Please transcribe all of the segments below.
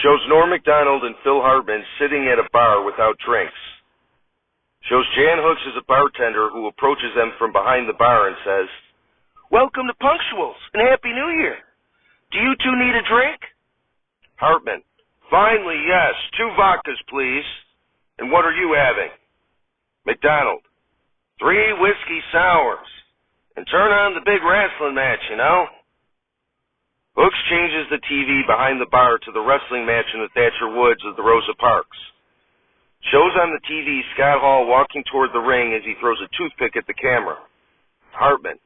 Shows Norm Macdonald and Phil Hartman sitting at a bar without drinks. Shows Jan Hooks as a bartender who approaches them from behind the bar and says, "Welcome to Punctuals and Happy New Year. Do you two need a drink?" Hartman, "Finally, yes. 2 vodkas, please. And what are you having?" Macdonald, 3 whiskey sours. And turn on the big wrestling match, you know? Hooks changes the TV behind the bar to the wrestling match in the Thatcher Woods of the Rosa Parks. Shows on the TV Scott Hall walking toward the ring as he throws a toothpick at the camera. Hartman,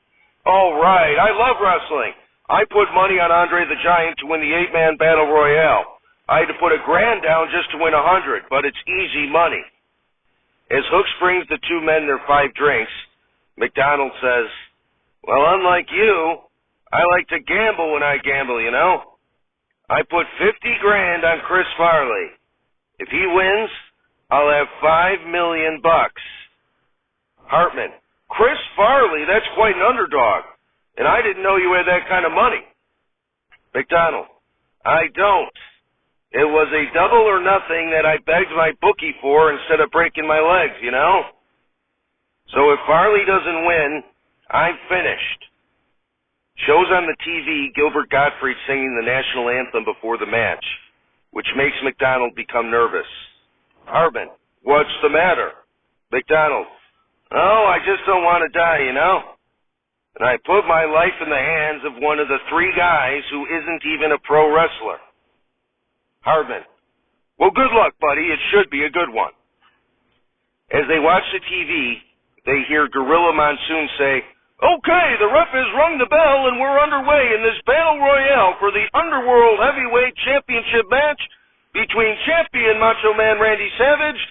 "All right, I love wrestling. I put money on Andre the Giant to win the 8-man Battle Royale. I had to put $1,000 down just to win 100, but it's easy money." As Hooks brings the 2 men their 5 drinks, Macdonald says, "Well, unlike you, I like to gamble when I gamble, you know. I put 50 grand on Chris Farley. If he wins, I'll have $5 million bucks." Hartman, "Chris Farley, that's quite an underdog. And I didn't know you had that kind of money." Macdonald, "I don't. It was a double or nothing that I begged my bookie for instead of breaking my legs, you know. So if Farley doesn't win, I'm finished." Shows on the TV Gilbert Gottfried singing the national anthem before the match, which makes Macdonald become nervous. Hartman, "What's the matter?" Macdonald, "Oh, I just don't want to die, you know. And I put my life in the hands of one of the 3 guys who isn't even a pro wrestler." Hartman, "Well, good luck, buddy. It should be a good one." As they watch the TV, they hear Gorilla Monsoon say, "Okay, the ref has rung the bell and we're underway in this Battle Royale for the Underworld Heavyweight Championship match between champion Macho Man Randy Savage,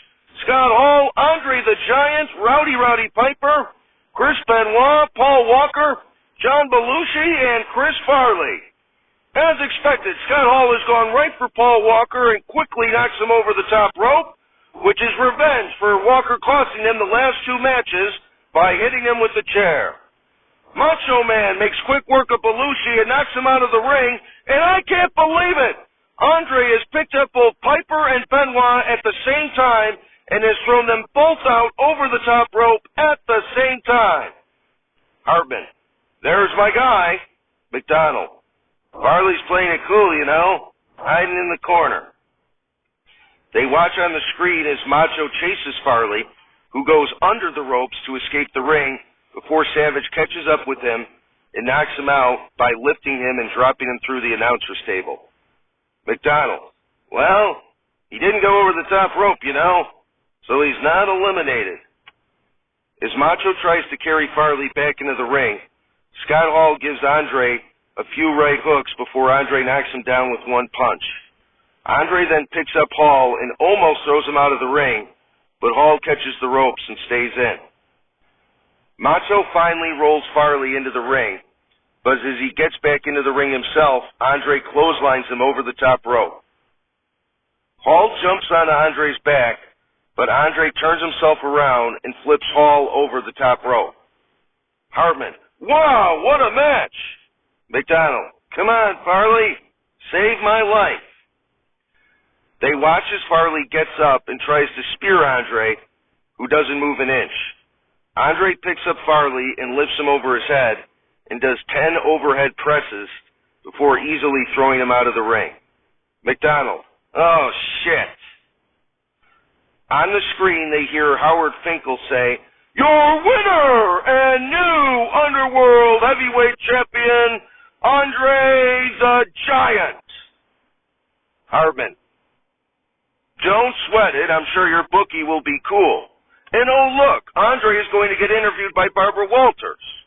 Scott Hall, Andre the Giant, Rowdy Piper, Chris Benoit, Paul Walker, John Belushi, and Chris Farley. As expected, Scott Hall has gone right for Paul Walker and quickly knocks him over the top rope, which is revenge for Walker costing him the last 2 matches by hitting him with the chair. Macho Man makes quick work of Belushi and knocks him out of the ring, and I can't believe it! Andre has picked up both Piper and Benoit at the same time and has thrown them both out over the top rope at the same time." Hartman, "There's my guy." Macdonald, "Farley's playing it cool, you know, hiding in the corner." They watch on the screen as Macho chases Farley, who goes under the ropes to escape the ring before Savage catches up with him and knocks him out by lifting him and dropping him through the announcer's table. Macdonald, "Well, he didn't go over the top rope, you know, so he's not eliminated." As Macho tries to carry Farley back into the ring, Scott Hall gives Andre a few right hooks before Andre knocks him down with 1 punch. Andre then picks up Hall and almost throws him out of the ring, but Hall catches the ropes and stays in. Macho finally rolls Farley into the ring, but as he gets back into the ring himself, Andre clotheslines him over the top rope. Hall jumps onto Andre's back, but Andre turns himself around and flips Hall over the top rope. Hartman, "Wow, what a match!" Macdonald, "Come on, Farley, save my life." They watch as Farley gets up and tries to spear Andre, who doesn't move an inch. Andre picks up Farley and lifts him over his head and does 10 overhead presses before easily throwing him out of the ring. Macdonald, "Oh, shit." On the screen, they hear Howard Finkel say, "Your winner and new Underworld Heavyweight Champion, Andre the Giant." Hartman, "Don't sweat it. I'm sure your bookie will be cool. And oh look, Andre is going to get interviewed by Barbara Walters."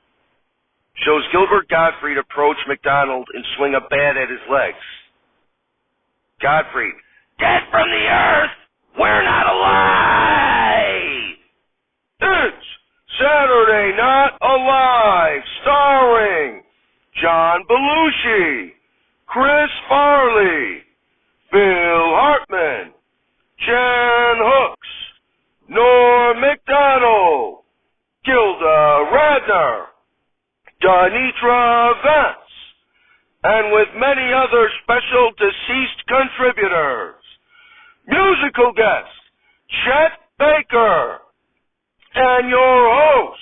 Shows Gilbert Gottfried approach Macdonald and swing a bat at his legs. Gottfried, "Dead from the earth! We're not alive!" It's Saturday Not Alive, starring John Belushi, Chris Farley, Phil Hartman, Jan Hooks, Norm Macdonald, Gilda Radner, Donitra Vance, and with many other special deceased contributors. musical guest, Chet Baker, and your host,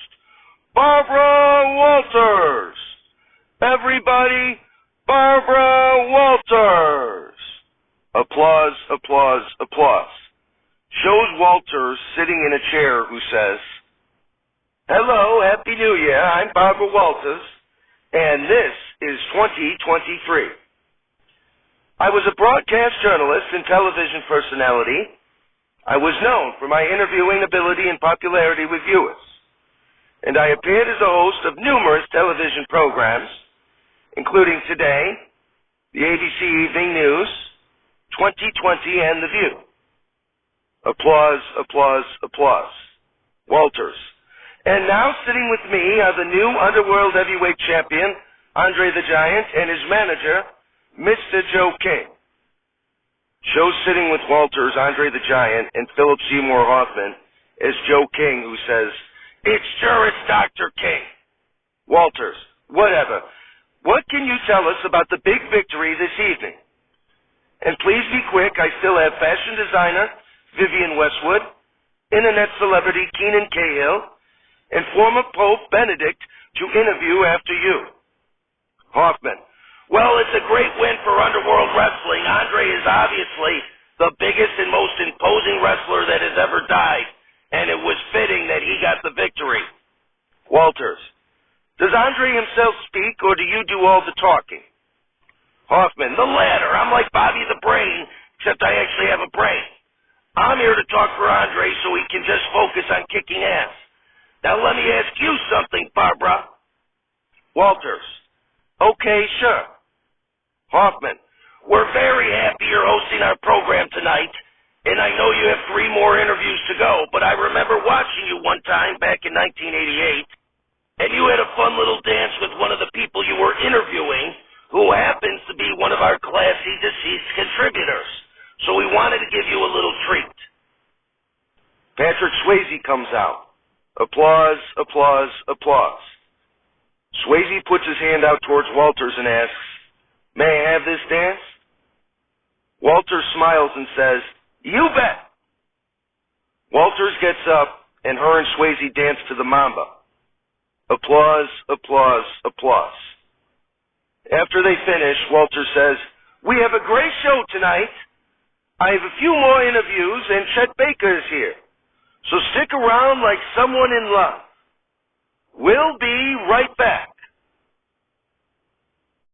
Barbara Walters. Everybody, Barbara Walters. Applause, applause, applause. Shows Walters sitting in a chair who says, "Hello, Happy New Year, I'm Barbara Walters, and this is 2023. I was a broadcast journalist and television personality. I was known for my interviewing ability and popularity with viewers, and I appeared as a host of numerous television programs, including Today, the ABC Evening News, 2020, and The View." Applause, applause, applause. Walters. And now sitting with me are the new Underworld Heavyweight Champion, Andre the Giant, and his manager, Mr. Joe King. Shows sitting with Walters, Andre the Giant, and Philip Seymour Hoffman as Joe King, who says, "It's sure it's Dr. King." Walters, whatever. What can you tell us about the big victory this evening? And please be quick, I still have fashion designer Vivian Westwood, internet celebrity Keenan Cahill, and former Pope Benedict to interview after you. Hoffman, well, it's a great win for Underworld Wrestling. Andre is obviously the biggest and most imposing wrestler that has ever died, and it was fitting that he got the victory. Walters, does Andre himself speak, or do you do all the talking? Hoffman, the latter. I'm like Bobby the Brain, except I actually have a brain. I'm here to talk for Andre so he can just focus on kicking ass. Now let me ask you something, Barbara. Walters, okay, sure. Hoffman, we're very happy you're hosting our program tonight, and I know you have 3 more interviews to go, but I remember watching you one time back in 1988, and you had a fun little dance with one of the people you were interviewing, who happens to be one of our classy deceased contributors. So we wanted to give you a little treat. Patrick Swayze comes out. Applause, applause, applause. Swayze puts his hand out towards Walters and asks, "May I have this dance?" Walters smiles and says, "You bet." Walters gets up, and her and Swayze dance to the Mamba. Applause, applause, applause. After they finish, Walters says, "We have a great show tonight. I have a few more interviews, and Chet Baker is here. So stick around like someone in love. We'll be right back."